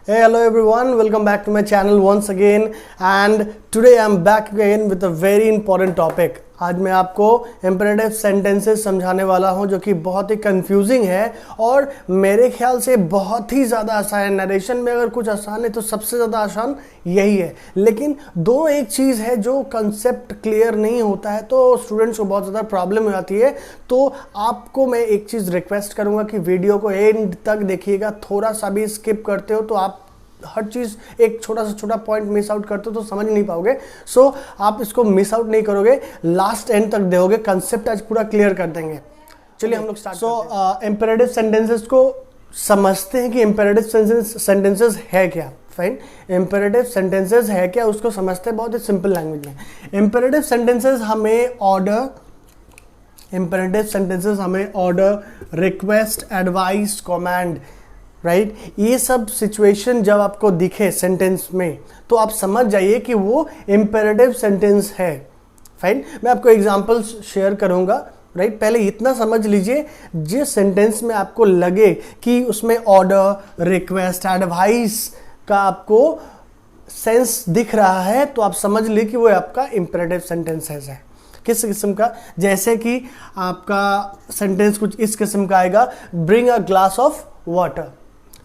Hey, hello everyone, welcome back to my channel once again and today I'm back again with a very important topic. आज मैं आपको imperative sentences समझाने वाला हूं जो कि बहुत ही कंफ्यूजिंग है और मेरे ख्याल से बहुत ही ज़्यादा आसान है। नरेशन में अगर कुछ आसान है तो सबसे ज़्यादा आसान यही है, लेकिन दो एक चीज़ है जो कंसेप्ट क्लियर नहीं होता है तो स्टूडेंट्स को बहुत ज़्यादा प्रॉब्लम हो जाती है। तो आपको मैं एक चीज़ रिक्वेस्ट करूँगा कि वीडियो को एंड तक देखिएगा, थोड़ा सा भी स्किप करते हो तो आप हर चीज़ एक छोटा से छोटा पॉइंट मिस आउट करते हो तो समझ नहीं पाओगे। सो आप इसको मिस आउट नहीं करोगे, लास्ट एंड तक देखोगे, कंसेप्ट आज पूरा क्लियर कर देंगे। चलिए हम लोग स्टार्ट। सो इम्पेरेटिव सेंटेंसेस को समझते हैं कि इम्पेरेटिव सेंटेंसेस है क्या। फाइन, इम्पेरेटिव सेंटेंसेस है क्या उसको समझते हैं बहुत ही सिंपल लैंग्वेज में। इम्पेरेटिव सेंटेंसेस हमें order, request, advice, command, right, ये सब सिचुएशन जब आपको दिखे सेंटेंस में तो आप समझ जाइए कि वो इम्पेरेटिव सेंटेंस है। फाइन, मैं आपको एग्जांपल्स शेयर करूंगा। राइट, पहले इतना समझ लीजिए, जिस सेंटेंस में आपको लगे कि उसमें ऑर्डर, रिक्वेस्ट, एडवाइस का आपको सेंस दिख रहा है तो आप समझ लीजिए कि वो आपका इम्पेरेटिव सेंटेंस है। किस किस्म का? जैसे कि आपका सेंटेंस कुछ इस किस्म का आएगा, bring a glass of water.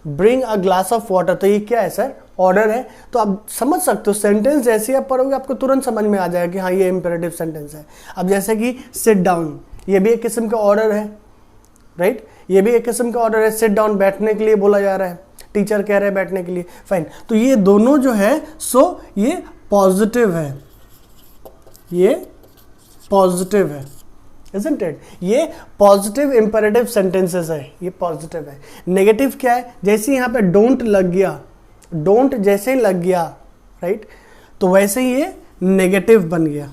Bring a glass of water, तो ये क्या है सर? ऑर्डर है। तो आप समझ सकते हो, सेंटेंस जैसे आप पढ़ोगे आपको तुरंत समझ में आ जाएगा कि हाँ ये इंपेरेटिव सेंटेंस है। अब जैसे कि सिट डाउन, ये भी एक किस्म का ऑर्डर है। राइट, ये भी एक किस्म का ऑर्डर है। सिट डाउन, बैठने के लिए बोला जा रहा है, टीचर कह रहे हैं बैठने के लिए। फाइन, तो ये दोनों जो है सो ये पॉजिटिव है, ये पॉजिटिव है, isn't it? ये पॉजिटिव इंपेरेटिव सेंटेंसेस है, ये पॉजिटिव है। नेगेटिव क्या है? जैसे यहाँ पे डोंट लग गया, डोंट जैसे लग गया, राइट, तो वैसे ही ये नेगेटिव बन गया,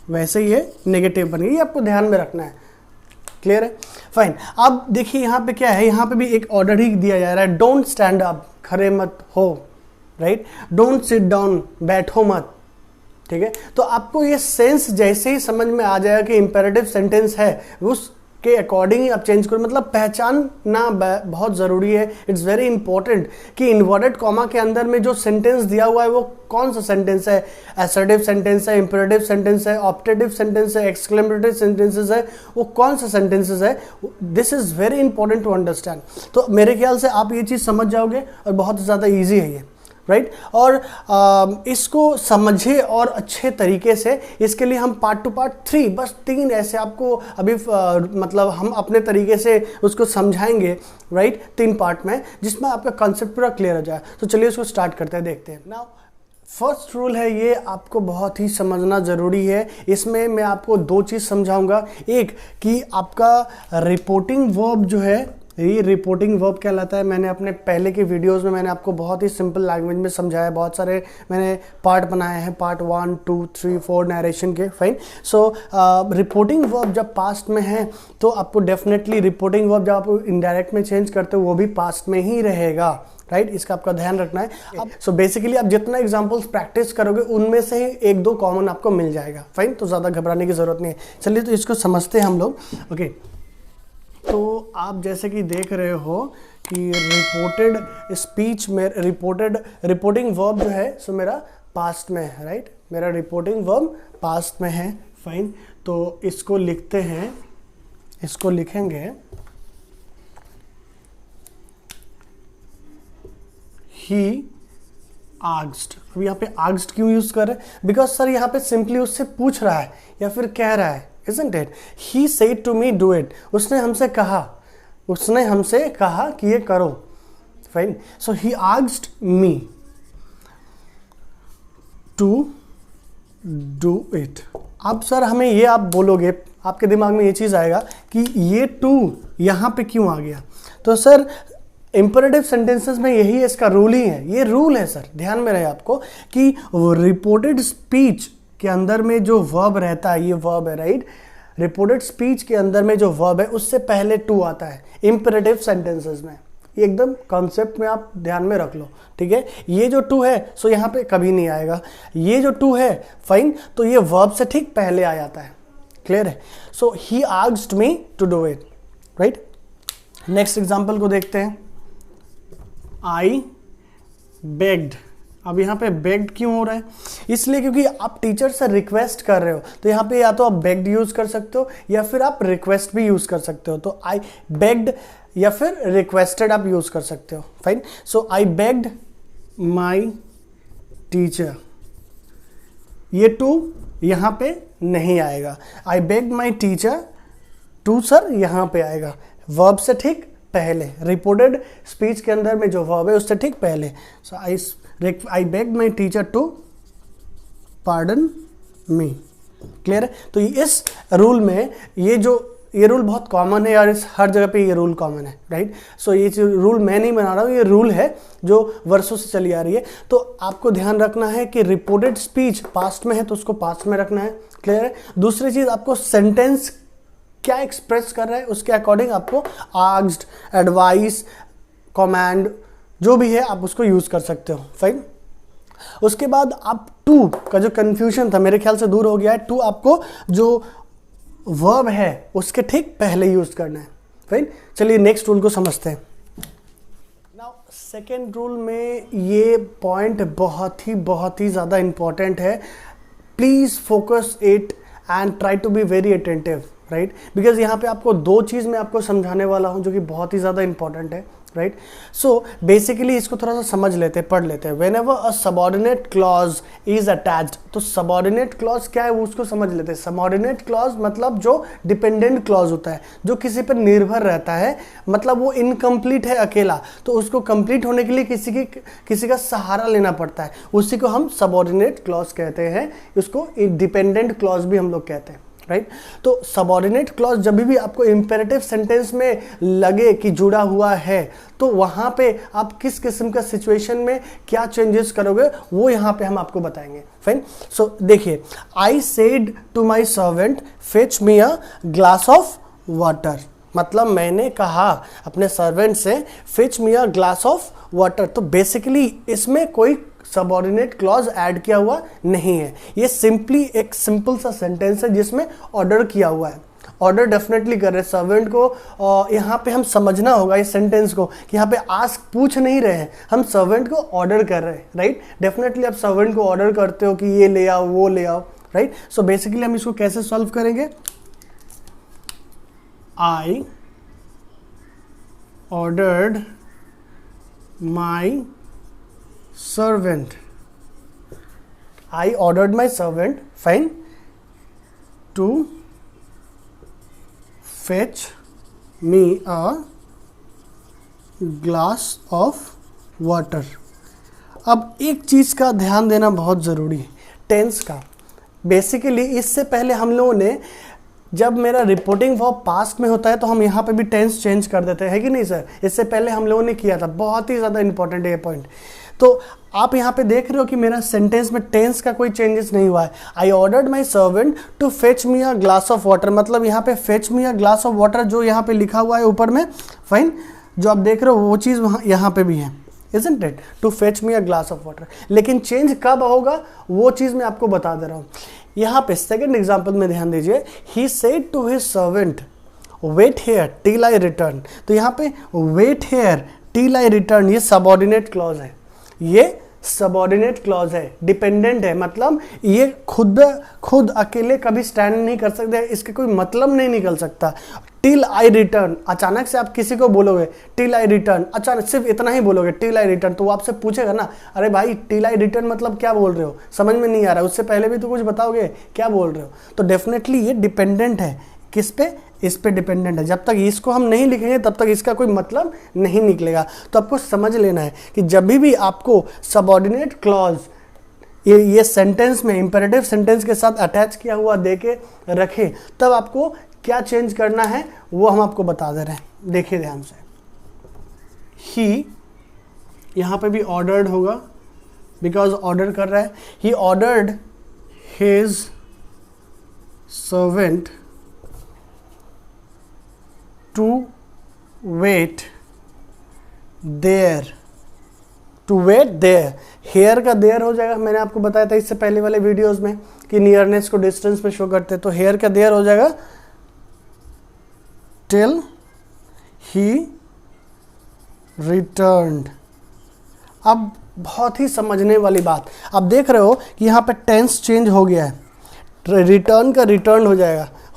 वैसे ये नेगेटिव बन गया। ये आपको ध्यान में रखना है। क्लियर है? फाइन, अब देखिए यहाँ पे क्या है, यहाँ पे भी एक ऑर्डर ही दिया जा रहा है। डोंट स्टैंड अप, खड़े मत हो, राइट। डोंट सिट डाउन, बैठो मत। ठीक है, तो आपको ये सेंस जैसे ही समझ में आ जाएगा कि इंपेरेटिव सेंटेंस है, उसके अकॉर्डिंग ही आप चेंज करो। मतलब पहचानना बहुत ज़रूरी है। इट्स वेरी इंपॉर्टेंट कि इन्वर्टेड कॉमा के अंदर में जो सेंटेंस दिया हुआ है वो कौन सा सेंटेंस है। असर्टिव सेंटेंस है, इंपेरेटिव सेंटेंस है, ऑप्टेटिव सेंटेंस है, एक्सक्लेमेटरी सेंटेंसेस है, वो कौन सा सेंटेंसेस है। This is very important to understand. तो मेरे ख्याल से आप ये चीज़ समझ जाओगे और बहुत ज़्यादा ईजी है ये। राइट, और इसको समझे और अच्छे तरीके से, इसके लिए हम पार्ट टू पार्ट 3, बस 3 ऐसे आपको अभी मतलब हम अपने तरीके से उसको समझाएंगे। राइट, 3 पार्ट में, जिसमें आपका कॉन्सेप्ट पूरा क्लियर हो जाए। तो चलिए उसको स्टार्ट करते हैं, देखते हैं। नाउ फर्स्ट रूल है, ये आपको बहुत ही समझना ज़रूरी है। इसमें मैं आपको 2 चीज़ समझाऊंगा। एक कि आपका रिपोर्टिंग वर्ब जो है, ये रिपोर्टिंग वर्ब कहलाता है। मैंने अपने पहले के वीडियोस में मैंने आपको बहुत ही सिंपल लैंग्वेज में समझाया, बहुत सारे मैंने पार्ट बनाए हैं, पार्ट 1, 2, 3, 4 नरेशन के। फाइन, सो रिपोर्टिंग वर्ब जब पास्ट में है तो आपको डेफिनेटली रिपोर्टिंग वर्ब जब आप इनडायरेक्ट में चेंज करते हो वो भी पास्ट में ही रहेगा। राइट, इसका आपका ध्यान रखना है। सो बेसिकली आप जितना एग्जाम्पल्स प्रैक्टिस करोगे उनमें से ही 1-2 कॉमन आपको मिल जाएगा। फाइन, तो ज़्यादा घबराने की ज़रूरत नहीं है। चलिए तो इसको समझते हैं हम लोग। ओके, तो आप जैसे कि देख रहे हो कि रिपोर्टेड स्पीच में रिपोर्टिंग वर्ब जो है सो मेरा पास्ट में है। राइट, मेरा रिपोर्टिंग वर्ब पास्ट में है। फाइन, तो इसको लिखते हैं, इसको लिखेंगे ही आस्क्ड। अब यहाँ पे आस्क्ड क्यों यूज कर रहे हैं? बिकॉज सर यहाँ पे सिंपली उससे पूछ रहा है या फिर कह रहा है, isn't it? He said to me do it. उसने हमसे कहा कि ये करो। Fine. So he asked me to do it. अब सर हमें ये आप बोलोगे, आपके दिमाग में ये चीज़ आएगा कि ये टू यहाँ पे क्यों आ गया। तो सर इंपेरेटिव सेंटेंसेस में यही है, इसका रूल ही है, ये रूल है सर, ध्यान में रहे आपको कि रिपोर्टेड स्पीच के अंदर में जो वर्ब रहता है, ये वर्ब है। राइट, रिपोर्टेड स्पीच के अंदर में जो वर्ब है उससे पहले टू आता है इंपेरेटिव सेंटेंसेस में। ये एकदम कॉन्सेप्ट में आप ध्यान में रख लो। ठीक है, ये जो टू है सो यहाँ पे कभी नहीं आएगा। ये जो टू है, फाइन, तो ये वर्ब से ठीक पहले आ जाता है। क्लियर है? So he asked me to do it. Right, next example को देखते हैं। I begged. अब यहाँ पे बेग्ड क्यों हो रहा है? इसलिए क्योंकि आप टीचर से रिक्वेस्ट कर रहे हो, तो यहाँ पे या तो आप बेग्ड यूज कर सकते हो या फिर आप रिक्वेस्ट भी यूज कर सकते हो। तो आई बेग्ड या फिर रिक्वेस्टेड आप यूज कर सकते हो। Fine. So I begged my teacher, ये टू यहाँ पे नहीं आएगा। I begged my teacher to sir यहाँ पे आएगा, वर्ब से ठीक पहले, रिपोर्टेड स्पीच के अंदर में जो वर्ब है उससे ठीक पहले। So I begged my teacher to pardon me. Clear है? तो इस रूल में ये रूल बहुत कॉमन है और इस हर जगह पे ये रूल कॉमन है, राइट? सो ये रूल मैं नहीं बना रहा हूँ, ये रूल है जो वर्षों से चली आ रही है। तो आपको ध्यान रखना है कि रिपोर्टेड स्पीच पास्ट में है तो उसको पास्ट में रखना है। क्लियर है? दूसरी चीज, आपको सेंटेंस क्या एक्सप्रेस कर रहा है उसके अकॉर्डिंग आपको आस्क्ड, एडवाइस, कमांड जो भी है आप उसको यूज कर सकते हो। फाइन। उसके बाद आप टू का जो कंफ्यूजन था मेरे ख्याल से दूर हो गया है। टू आपको जो वर्ब है उसके ठीक पहले यूज करना है। फाइन। चलिए नेक्स्ट रूल को समझते हैं। नाउ सेकेंड रूल में ये पॉइंट बहुत ही ज़्यादा इंपॉर्टेंट है। Please focus it and try to be very attentive, right? Because यहाँ पे आपको दो चीज़ मैं आपको समझाने वाला हूँ जो कि बहुत ही ज़्यादा इंपॉर्टेंट है, राइट? सो बेसिकली इसको थोड़ा सा समझ लेते हैं, पढ़ लेते हैं। When ever a subordinate clause is attached, तो सबऑर्डिनेट क्लॉज क्या है वो उसको समझ लेते हैं। सबऑर्डिनेट क्लॉज मतलब जो डिपेंडेंट क्लॉज होता है, जो किसी पर निर्भर रहता है, मतलब वो इनकम्प्लीट है अकेला, तो उसको कंप्लीट होने के लिए किसी का सहारा लेना पड़ता है, उसी को हम सबऑर्डिनेट क्लॉज कहते हैं। उसको डिपेंडेंट क्लॉज भी हम लोग कहते हैं, राइट? तो सबऑर्डिनेट क्लॉज जब भी आपको इंपेरेटिव सेंटेंस में लगे कि जुड़ा हुआ है, तो वहां पे आप किस किस्म का सिचुएशन में क्या चेंजेस करोगे वो यहां पे हम आपको बताएंगे। फाइन। सो देखिए, I said to my servant fetch me a glass of water, मतलब मैंने कहा अपने सर्वेंट से fetch me a glass of water. तो बेसिकली इसमें कोई सबऑर्डिनेट क्लॉज ऐड किया हुआ नहीं है। ये सिंपली एक सिंपल सा सेंटेंस है जिसमें ऑर्डर किया हुआ है। ऑर्डर डेफिनेटली कर रहे हैं सर्वेंट को, और यहाँ पे हम समझना होगा इस सेंटेंस को कि यहाँ पे आस्क पूछ नहीं रहे हैं, हम सर्वेंट को ऑर्डर कर रहे हैं, राइट? डेफिनेटली आप सर्वेंट को ऑर्डर करते हो कि ये ले आओ वो ले आओ, राइट? सो बेसिकली हम इसको कैसे सॉल्व करेंगे? आई ordered my servant, I ordered my servant, fine, to fetch me a glass of water। अब एक चीज़ का ध्यान देना बहुत ज़रूरी है, टेंस का। बेसिकली इससे पहले हम लोगों ने, जब मेरा रिपोर्टिंग वर्ब पास्ट में होता है तो हम यहाँ पे भी टेंस चेंज कर देते हैं, है कि नहीं सर? इससे पहले हम लोगों ने किया था, बहुत ही ज़्यादा इंपॉर्टेंट है ये पॉइंट। तो आप यहाँ पे देख रहे हो कि मेरा सेंटेंस में टेंस का कोई चेंजेस नहीं हुआ है। I ordered my servant to fetch me a glass of water, मतलब यहाँ पे fetch me a glass of water जो यहाँ पे लिखा हुआ है ऊपर में, फाइन, जो आप देख रहे हो वो चीज़ वहाँ यहाँ पे भी है, isn't it? To fetch me a glass of water. लेकिन चेंज कब होगा वो चीज़ मैं आपको बता दे रहा हूँ। यहाँ पे सेकेंड एग्जाम्पल में ध्यान दीजिए, he said to his servant wait here till I return. तो यहाँ पे wait here till I return ये सबऑर्डिनेट क्लॉज है, ये सबऑर्डिनेट क्लॉज है, डिपेंडेंट है, मतलब ये खुद अकेले कभी स्टैंड नहीं कर सकते, इसके कोई मतलब नहीं निकल सकता। टिल आई रिटर्न, अचानक से आप किसी को बोलोगे टिल आई रिटर्न, अचानक सिर्फ इतना ही बोलोगे टिल आई रिटर्न, तो वो आपसे पूछेगा ना, अरे भाई टिल आई रिटर्न मतलब क्या बोल रहे हो, समझ में नहीं आ रहा, उससे पहले भी तो कुछ बताओगे क्या बोल रहे हो। तो डेफिनेटली ये डिपेंडेंट है, किस पे? इस पे डिपेंडेंट है। जब तक इसको हम नहीं लिखेंगे तब तक इसका कोई मतलब नहीं निकलेगा। तो आपको समझ लेना है कि जब भी आपको सबऑर्डिनेट क्लॉज ये सेंटेंस में इंपेरेटिव सेंटेंस के साथ अटैच किया हुआ देके रखे, तब आपको क्या चेंज करना है वो हम आपको बता दे रहे हैं। देखिए ध्यान से, ही यहाँ पे भी ऑर्डर्ड होगा, बिकॉज ऑर्डर कर रहा है। He ordered his servant to wait there, to wait there, here का देयर हो जाएगा, मैंने आपको बताया था इससे पहले वाले वीडियोस में कि नियरनेस को डिस्टेंस में शो करते हैं, तो हेयर का देयर हो जाएगा टिल ही रिटर्न्ड, अब बहुत ही समझने वाली बात, आप देख रहे हो कि यहाँ पे टेंस चेंज हो गया है, रिटर्न का रिटर्न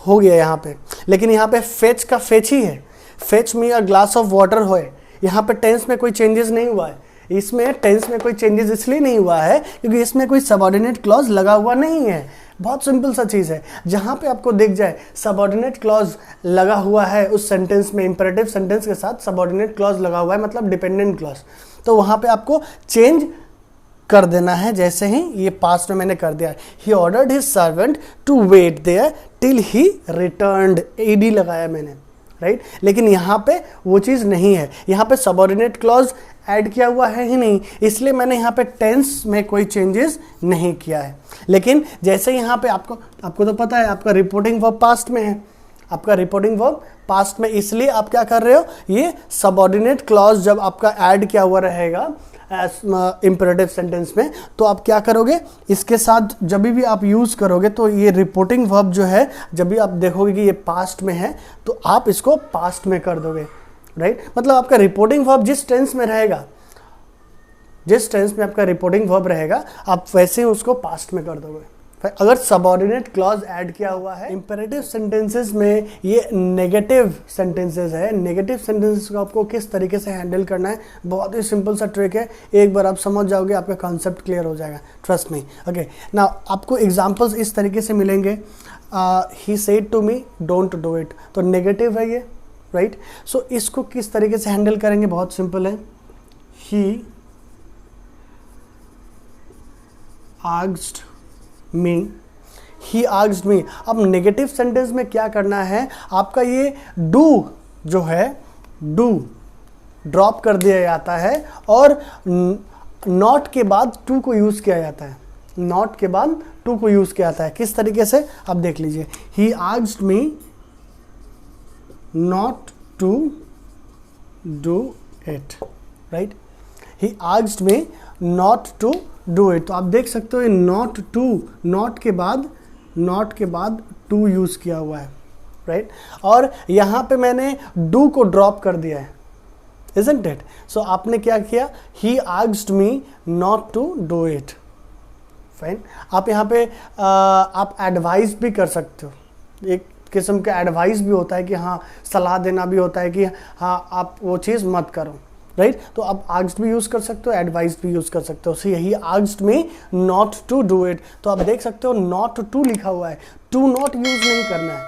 हो गया यहाँ पे, लेकिन यहाँ पे फेच का फेच ही है, fetch me a glass of water हो। यहाँ पे टेंस में कोई चेंजेस नहीं हुआ है। इसमें टेंस में कोई चेंजेस इसलिए नहीं हुआ है क्योंकि इसमें कोई सबऑर्डिनेट क्लॉज लगा हुआ नहीं है। बहुत सिंपल सा चीज़ है, जहाँ पे आपको दिख जाए सबऑर्डिनेट क्लॉज लगा हुआ है उस सेंटेंस में, इंपेरेटिव सेंटेंस के साथ सबऑर्डिनेट क्लॉज लगा हुआ है मतलब डिपेंडेंट क्लॉज, तो वहाँ पे आपको चेंज कर देना है। जैसे ही ये पास्ट में मैंने कर दिया, he ordered his servant to wait there till he returned, ed लगाया मैंने, राइट। लेकिन यहाँ पे वो चीज़ नहीं है, यहाँ पे सबऑर्डिनेट क्लॉज ऐड किया हुआ है ही नहीं, इसलिए मैंने यहाँ पे टेंस में कोई चेंजेस नहीं किया है। लेकिन जैसे यहाँ पे आपको तो पता है आपका रिपोर्टिंग वर्ब पास्ट में है, आपका रिपोर्टिंग वर्ब पास्ट में, इसलिए आप क्या कर रहे हो, ये सबऑर्डिनेट क्लॉज जब आपका ऐड किया हुआ रहेगा इंपेरेटिव सेंटेंस में, तो आप क्या करोगे, इसके साथ जब भी आप यूज़ करोगे तो ये रिपोर्टिंग वर्ब जो है, जब भी आप देखोगे कि ये पास्ट में है तो आप इसको पास्ट में कर दोगे, राइट। मतलब आपका रिपोर्टिंग वर्ब जिस टेंस में रहेगा, जिस टेंस में आपका रिपोर्टिंग वर्ब रहेगा, आप वैसे ही उसको पास्ट में कर दोगे। अगर सबऑर्डिनेट क्लॉज ऐड किया हुआ है इंपेरेटिव सेंटेंसेस में, ये नेगेटिव सेंटेंसेस है, नेगेटिव सेंटेंसेस को आपको किस तरीके से हैंडल करना है, बहुत ही सिंपल सा ट्रिक है, एक बार आप समझ जाओगे आपका कॉन्सेप्ट क्लियर हो जाएगा, ट्रस्ट मी। ओके, नाउ आपको एग्जांपल्स इस तरीके से मिलेंगे, he said to me don't do it, तो नेगेटिव है ये, राइट। सो इसको किस तरीके से हैंडल करेंगे, बहुत सिंपल है, he asked me, he asked मी। अब नेगेटिव सेंटेंस में क्या करना है, आपका ये डू जो है, डू ड्रॉप कर दिया जाता है और नॉट के बाद टू को यूज़ किया जाता है, नॉट के बाद टू को यूज़ किया जाता है। किस तरीके से, आप देख लीजिए, he asked me not to do it, right, he asked me not to do it. तो आप देख सकते हो ये नॉट टू, नॉट के बाद टू यूज़ किया हुआ है, राइट। और यहाँ पे मैंने डू को ड्रॉप कर दिया है, isn't it? सो आपने क्या किया, he asked me not to do it, fine. आप यहाँ पे आप एडवाइस भी कर सकते हो, एक किस्म का एडवाइस भी होता है कि हाँ, सलाह देना भी होता है कि हाँ आप वो चीज़ मत करो, राइट। तो आप आस्क्ड भी यूज़ कर सकते हो, एडवाइस भी यूज़ कर सकते हो। सो यही asked me not to do it, तो आप देख सकते हो नॉट टू लिखा हुआ है, टू नॉट यूज़ नहीं करना है,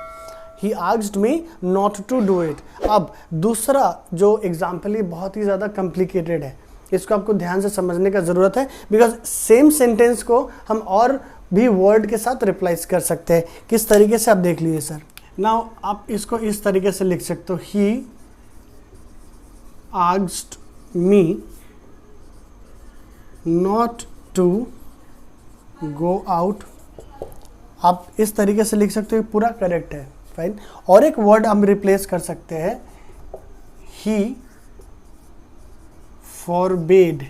he asked me not to do it. अब दूसरा जो एग्जाम्पल, ये बहुत ही ज़्यादा कॉम्प्लिकेटेड है, इसको आपको ध्यान से समझने का ज़रूरत है, बिकॉज सेम सेंटेंस को हम और भी वर्ड के साथ रिप्लेस कर सकते हैं। किस तरीके से, आप देख लीजिए सर। नाउ आप इसको इस तरीके से लिख सकते हो, ही asked me not to go out। आप इस तरीके से लिख सकते हो, पूरा करेक्ट है, फाइन। और एक वर्ड हम रिप्लेस कर सकते हैं, he forbade।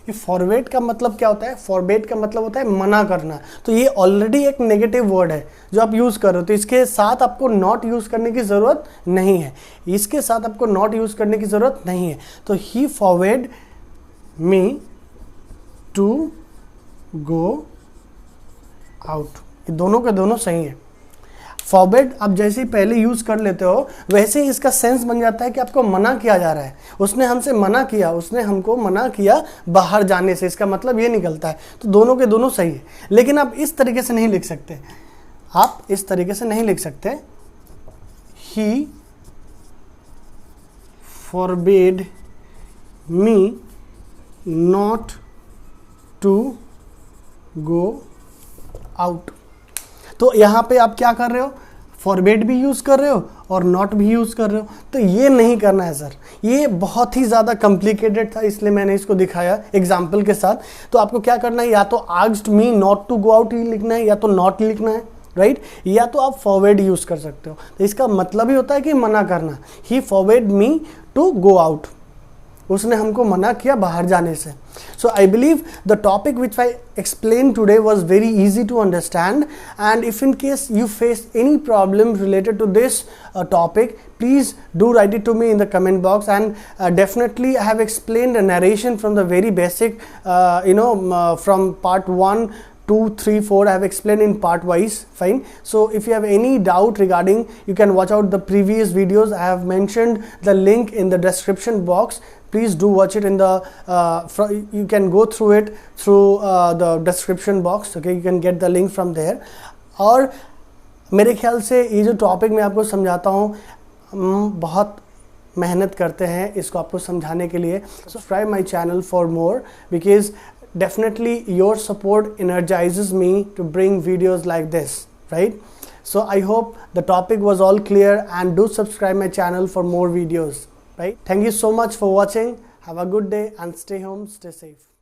ये फॉरवेड का मतलब क्या होता है, फॉरबेड का मतलब होता है मना करना, तो ये ऑलरेडी एक नेगेटिव वर्ड है जो आप यूज़ कर रहे हो, तो इसके साथ आपको नॉट यूज़ करने की ज़रूरत नहीं है, इसके साथ आपको नॉट यूज़ करने की ज़रूरत नहीं है। तो ही फॉरवेड मी टू गो आउट, ये दोनों के दोनों सही है। फॉरबेड आप जैसे ही पहले यूज़ कर लेते हो, वैसे ही इसका सेंस बन जाता है कि आपको मना किया जा रहा है, उसने हमसे मना किया, उसने हमको मना किया बाहर जाने से, इसका मतलब ये निकलता है। तो दोनों के दोनों सही है, लेकिन आप इस तरीके से नहीं लिख सकते, आप इस तरीके से नहीं लिख सकते, he forbade me not to go out. तो यहाँ पे आप क्या कर रहे हो, फॉरबेड भी यूज़ कर रहे हो और नॉट भी यूज़ कर रहे हो, तो ये नहीं करना है सर, ये बहुत ही ज़्यादा कॉम्प्लिकेटेड था, इसलिए मैंने इसको दिखाया एग्जाम्पल के साथ। तो आपको क्या करना है, या तो asked me not to go out he लिखना है, या तो नॉट लिखना है, राइट, या तो आप फॉरवर्ड यूज़ कर सकते हो। तो इसका मतलब ही होता है कि मना करना, he forward me to go out, उसने हमको मना किया बाहर जाने से। So I believe the topic which I explained today was very easy to understand, and if in case you face any problem related to this topic, please do write it to me in the comment box. And definitely I have explained a narration from the very basic from part 1, 2, 3, 4. I have explained in part wise. Fine. So if you have any doubt regarding, you can watch out the previous videos. I have mentioned the link in the description box. Please do watch it in the you can go through it through the description box. Okay, you can get the link from there. और मेरे ख्याल से ये जो topic मैं आपको समझाता हूँ, बहुत मेहनत करते हैं इसको आपको समझाने के लिए. Subscribe my channel for more, because definitely your support energizes me to bring videos like this, right? So I hope the topic was all clear, and do subscribe my channel for more videos, right? Thank you so much for watching. Have a good day and stay home, stay safe.